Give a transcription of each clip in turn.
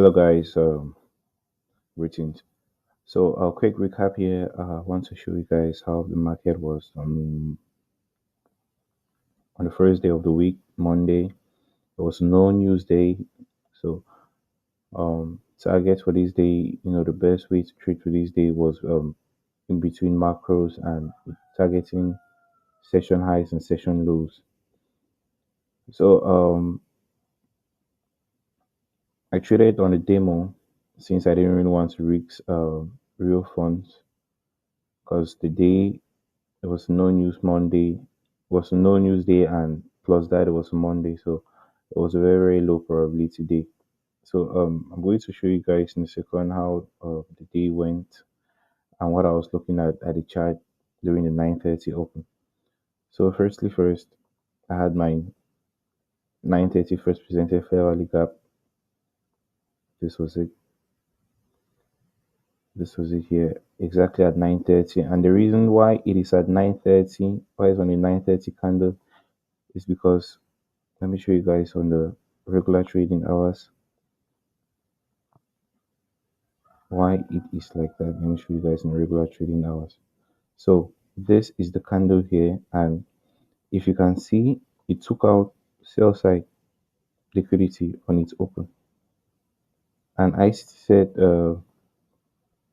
Hello, guys. Greetings. So, a quick recap here. I want to show you guys how the market was on the first day of the week, Monday. There was no news day. So, targets for this day, the best way to trade for this day was in between macros and targeting session highs and session lows. So, I traded on a demo since I didn't really want to risk real funds because the day there was no news Monday. It was no news day, and plus that it was Monday, so it was a very very low probability day. So I'm going to show you guys in a second how the day went and what I was looking at the chart during the 9:30 open. So firstly, first I had my 9:30 first presented fair value gap. This was it. This was it here exactly at 9:30, and the reason why it is at 9:30, why it's on the 9:30 candle, is because let me show you guys on the regular trading hours why it is like that. Let me show you guys in regular trading hours. So this is the candle here, and if you can see, it took out sell side liquidity on its open. And I said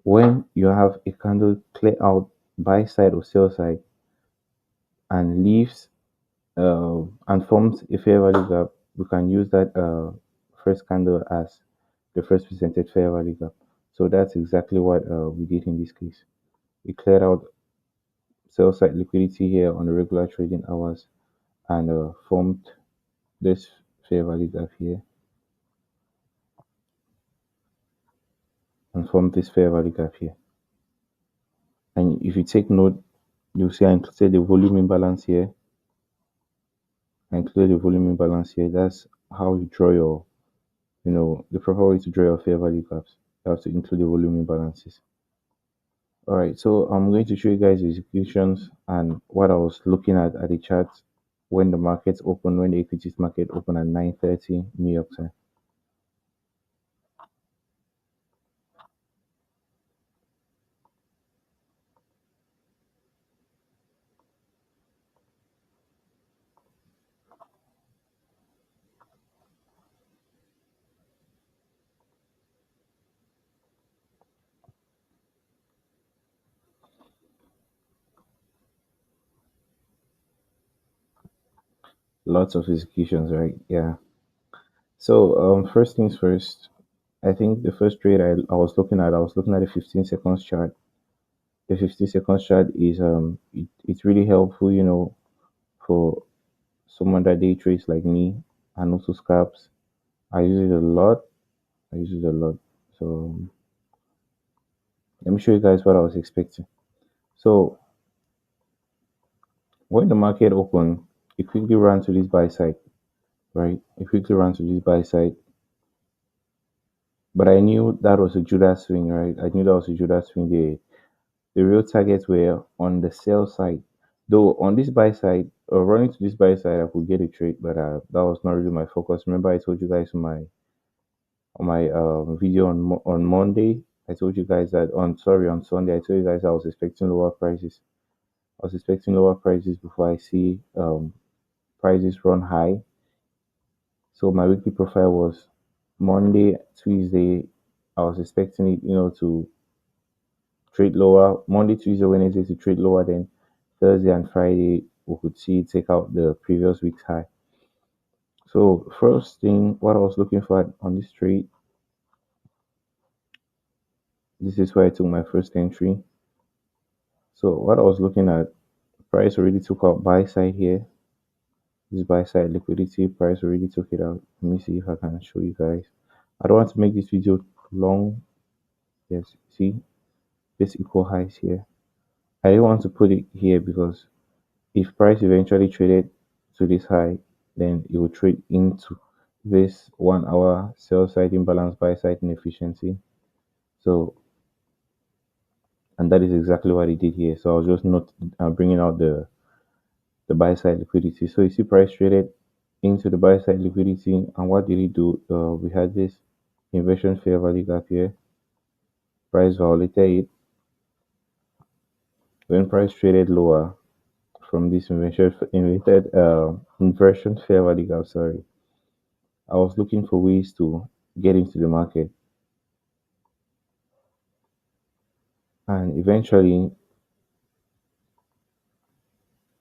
when you have a candle clear out buy side or sell side and leaves and forms a fair value gap, we can use that first candle as the first presented fair value gap. So that's exactly what we did in this case. We cleared out sell side liquidity here on the regular trading hours and formed this fair value gap here and formed this fair value gap here. And if you take note, you'll see I included the volume imbalance here. I included the volume imbalance here. That's how you draw your, the proper way to draw your fair value gaps. You have to include the volume imbalances. All right, so I'm going to show you guys the executions and what I was looking at the chart when the markets open, when the equities market open at 9:30 New York time. Lots of executions, right? Yeah. So first things first. I think the first trade I was looking at the 15 seconds chart. The 15 seconds chart is it's really helpful, for someone that day trades like me and also scalps. I use it a lot. I use it a lot. So let me show you guys what I was expecting. So when the market opened, it quickly ran to this buy side, right? It quickly ran to this buy side. But I knew that was a Judas swing, right? I knew that was a Judas swing. The real targets were on the sell side. Though on this buy side, or running to this buy side, I could get a trade, but that was not really my focus. Remember, I told you guys on my video on Monday. I told you guys that on Sunday. I told you guys I was expecting lower prices. I was expecting lower prices before I see prices run high. So my weekly profile was Monday, Tuesday. I was expecting it, to trade lower. Monday, Tuesday, Wednesday to trade lower. Then Thursday and Friday we could see it take out the previous week's high. So first thing, what I was looking for on this trade, this is where I took my first entry. So what I was looking at, price already took out buy side here. This buy side liquidity, price already took it out. Let me see if I can show you guys. I don't want to make this video long. Yes, see this equal highs here. I didn't want to put it here because if price eventually traded to this high, then it will trade into this 1 hour sell side imbalance, buy side inefficiency. So, and that is exactly what it did here. So I was just not bringing out the buy side liquidity. So you see, price traded into the buy side liquidity, and what did it do? We had this. inversion fair value gap here. Price violated it. When price traded lower from this inversion fair value gap, sorry, I was looking for ways to get into the market, and eventually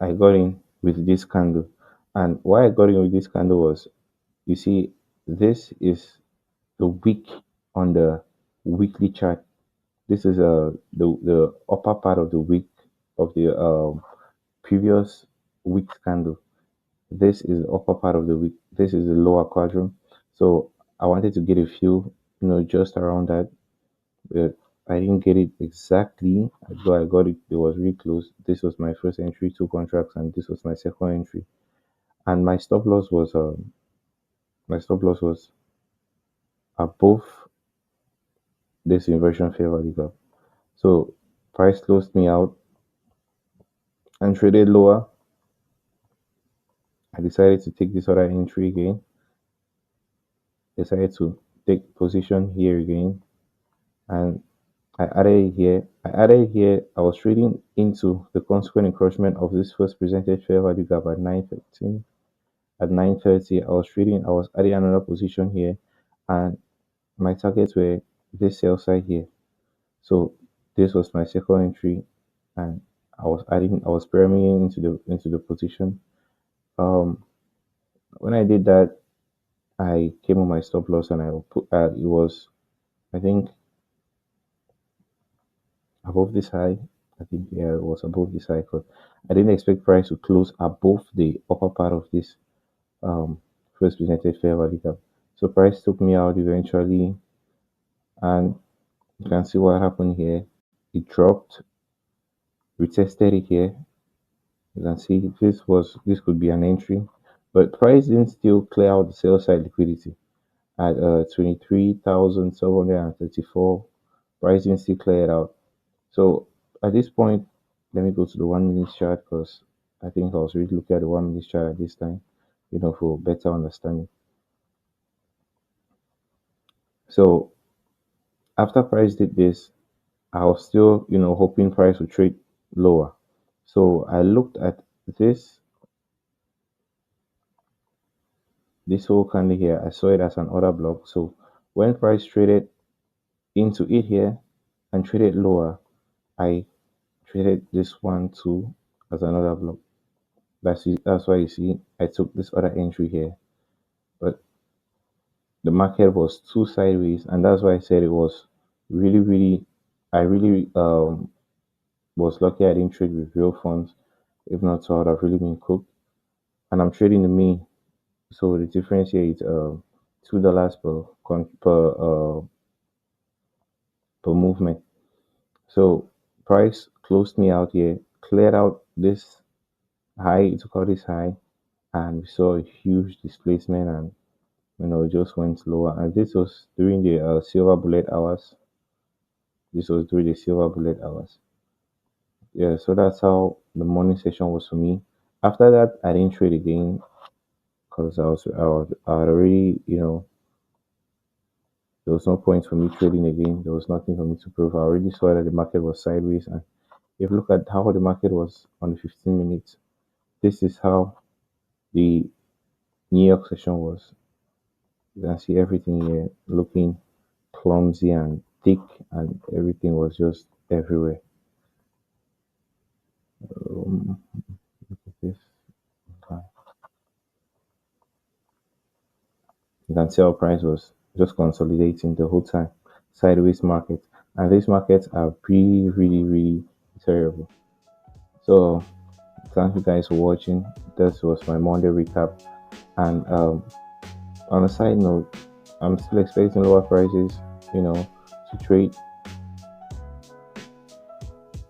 I got in with this candle. And why I got in with this candle was, you see, this is the wick on the weekly chart. This is the upper part of the wick of the previous week's candle. This is the upper part of the wick. This is the lower quadrant. So I wanted to get a feel, just around that. But I didn't get it exactly. Though I got it, it was really close. This was my first entry, two contracts, and this was my second entry. And my stop loss was above this inversion fair value gap. So price closed me out and traded lower. I decided to take this other entry again. Decided to take position here again, and I added it here. I was trading into the consequent encroachment of this first presented fair value gap at 9:15. At 9:30, I was adding another position here, and my targets were this sell side here. So this was my second entry, and I was pyramiding into the position. Um, when I did that, I came on my stop loss, and it was, I think, above this high. I think, yeah, it was above this high because I didn't expect price to close above the upper part of this um first presented fair value gap. So price took me out eventually, and you can see what happened here. It dropped, retested it here. You can see this could be an entry, but price didn't still clear out the sell side liquidity at 23,734. Price didn't still clear it out. So at this point, let me go to the 1 minute chart because I think I was really looking at the 1 minute chart at this time, for better understanding. So after price did this, I was still, hoping price would trade lower. So I looked at this this whole candle here. I saw it as an order block. So when price traded into it here and traded lower, I traded this one too as another block. That's why you see I took this other entry here. But the market was too sideways, and that's why I said it was really, really. I really was lucky I didn't trade with real funds. If not, so I would have really been cooked. And I'm trading the mini, so the difference here is $2 per movement. So price closed me out here, cleared out this high, it took out this high, and we saw a huge displacement, and it just went lower. And this was during the silver bullet hours. This was during the silver bullet hours. Yeah, so that's how the morning session was for me. After that, I didn't trade again because I had already, there was no point for me trading again. There was nothing for me to prove. I already saw that the market was sideways. And if you look at how the market was on the 15 minutes, this is how the New York session was. You can see everything here looking clumsy and thick, and everything was just everywhere. Look at this. Okay. You can see our price was just consolidating the whole time. Sideways market. And these markets are really, really, really terrible. So thank you guys for watching. This was my Monday recap. And on a side note, I'm still expecting lower prices, to trade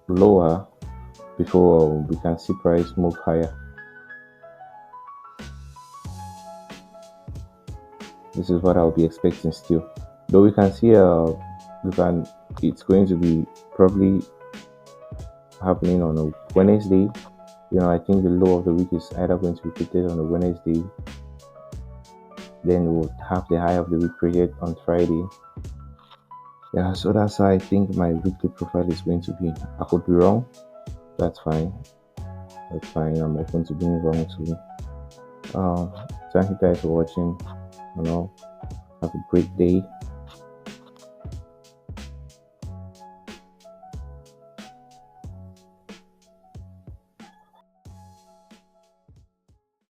lower before we can see price move higher. This is what I'll be expecting still. Though we can see it's going to be probably happening on a Wednesday. I think the low of the week is either going to be created on a Wednesday Then we'll have the high of the week project on Friday. Yeah, so that's how I think my weekly profile is going to be. I could be wrong. That's fine. That's fine. I'm open to being wrong too. Um, Thank you guys for watching. You know, have a great day.